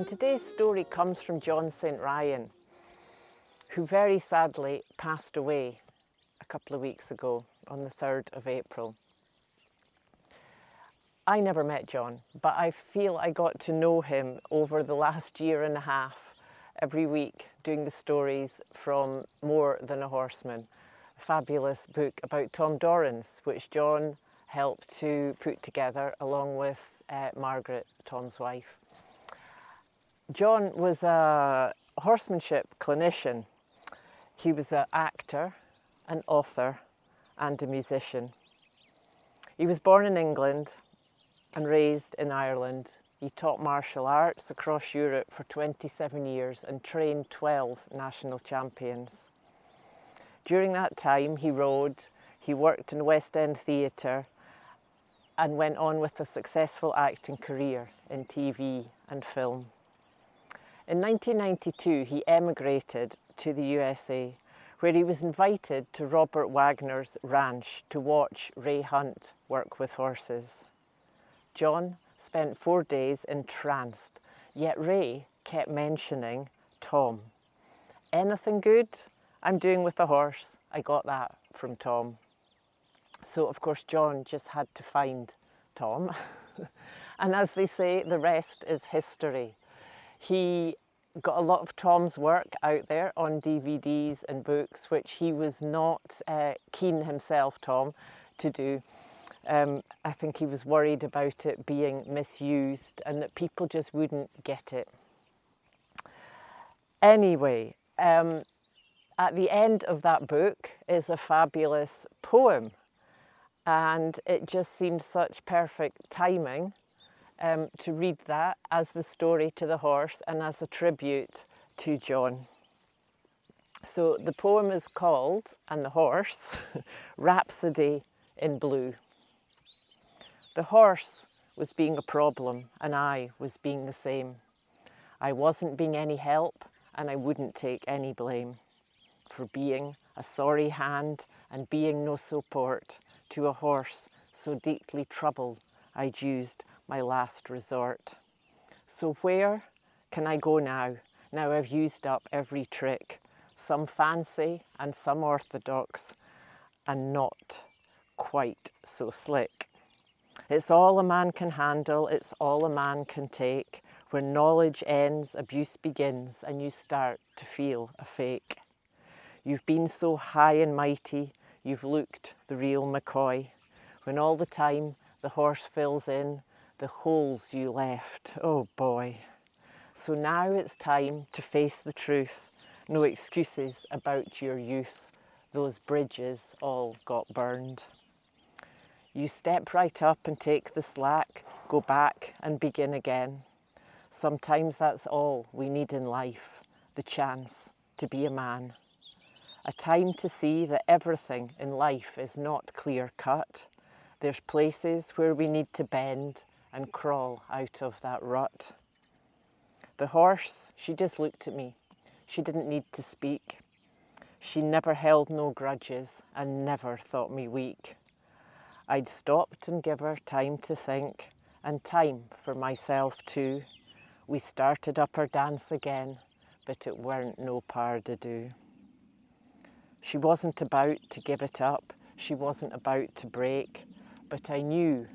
And today's story comes from John St. Ryan, who very sadly passed away a couple of weeks ago on the 3rd of April. I never met John, but I feel I got to know him over the last year and a half, every week, doing the stories from More Than a Horseman, a fabulous book about Tom Dorrans, which John helped to put together along with Margaret, Tom's wife. John was a horsemanship clinician. He was an actor, an author, and a musician. He was born in England and raised in Ireland. He taught martial arts across Europe for 27 years and trained 12 national champions. During that time, he rode, he worked in West End theatre and went on with a successful acting career in TV and film. In 1992, he emigrated to the USA, where he was invited to Robert Wagner's ranch to watch Ray Hunt work with horses. John spent 4 days entranced, yet Ray kept mentioning Tom. Anything good I'm doing with the horse, I got that from Tom. So of course John just had to find Tom. And as they say, the rest is history. He got a lot of Tom's work out there on DVDs and books, which he was not keen himself, Tom, to do. I think he was worried about it being misused and that people just wouldn't get it. Anyway, at the end of that book is a fabulous poem, and it just seemed such perfect timing to read that as the story to the horse and as a tribute to John. So the poem is called, and the horse, Rhapsody in Blue. The horse was being a problem and I was being the same. I wasn't being any help and I wouldn't take any blame for being a sorry hand and being no support to a horse so deeply troubled I'd used my last resort. So where can I go now? Now I've used up every trick, some fancy and some orthodox, and not quite so slick. It's all a man can handle, it's all a man can take. Where knowledge ends, abuse begins, and you start to feel a fake. You've been so high and mighty, you've looked the real McCoy, when all the time the horse fills in the holes you left, oh boy. So now it's time to face the truth. No excuses about your youth. Those bridges all got burned. You step right up and take the slack, go back and begin again. Sometimes that's all we need in life, the chance to be a man. A time to see that everything in life is not clear-cut. There's places where we need to bend and crawl out of that rut. The horse, she just looked at me. She didn't need to speak. She never held no grudges and never thought me weak. I'd stopped and give her time to think and time for myself too. We started up our dance again, but it weren't no par-de-do. She wasn't about to give it up. She wasn't about to break, but I knew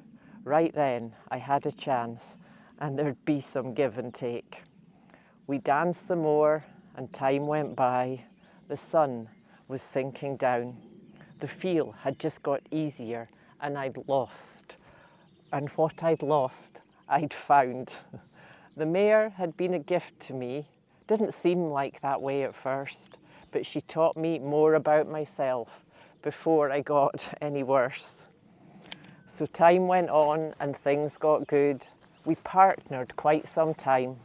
right then I had a chance and there'd be some give and take. We danced some more and time went by. The sun was sinking down. The feel had just got easier and I'd lost. And what I'd lost, I'd found. The mare had been a gift to me. Didn't seem like that way at first, but she taught me more about myself before I got any worse. So time went on and things got good. We partnered quite some time.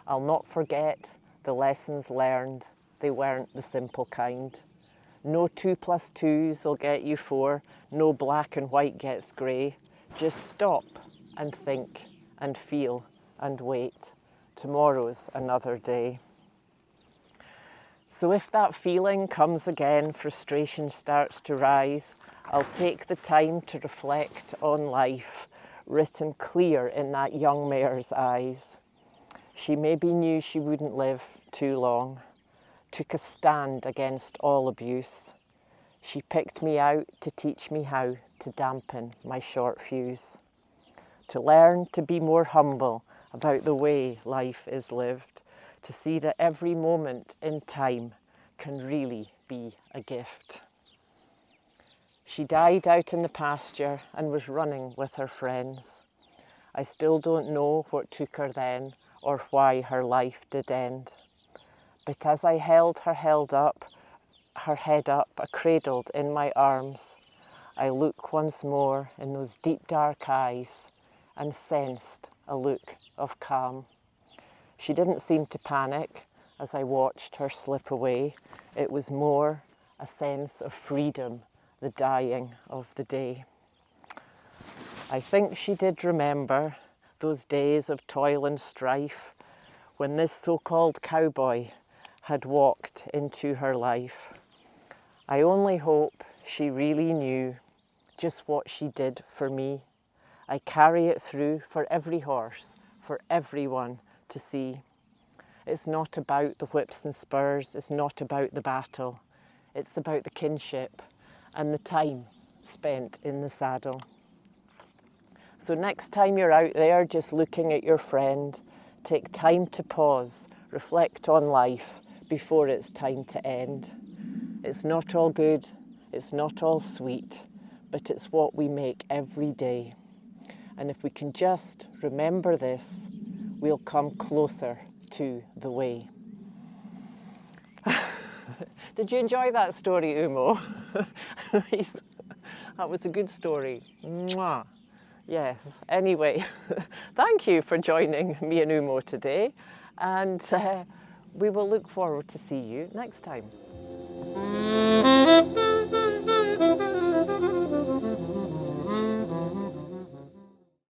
I'll not forget the lessons learned. They weren't the simple kind. No 2 + 2s will get you 4. No black and white gets grey. Just stop and think and feel and wait. Tomorrow's another day. So if that feeling comes again, frustration starts to rise, I'll take the time to reflect on life, written clear in that young mare's eyes. She maybe knew she wouldn't live too long, took a stand against all abuse. She picked me out to teach me how to dampen my short fuse, to learn to be more humble about the way life is lived, to see that every moment in time can really be a gift. She died out in the pasture and was running with her friends. I still don't know what took her then or why her life did end. But as I held her head up, cradled in my arms, I looked once more in those deep dark eyes and sensed a look of calm. She didn't seem to panic as I watched her slip away. It was more a sense of freedom, the dying of the day. I think she did remember those days of toil and strife when this so-called cowboy had walked into her life. I only hope she really knew just what she did for me. I carry it through for every horse, for everyone to see. It's not about the whips and spurs, it's not about the battle. It's about the kinship and the time spent in the saddle. So next time you're out there just looking at your friend, take time to pause, reflect on life before it's time to end. It's not all good, it's not all sweet, but it's what we make every day. And if we can just remember this, we'll come closer to the way. Did you enjoy that story, Umo? That was a good story. Mwah. Yes, anyway, thank you for joining me and Umo today, and we will look forward to see you next time.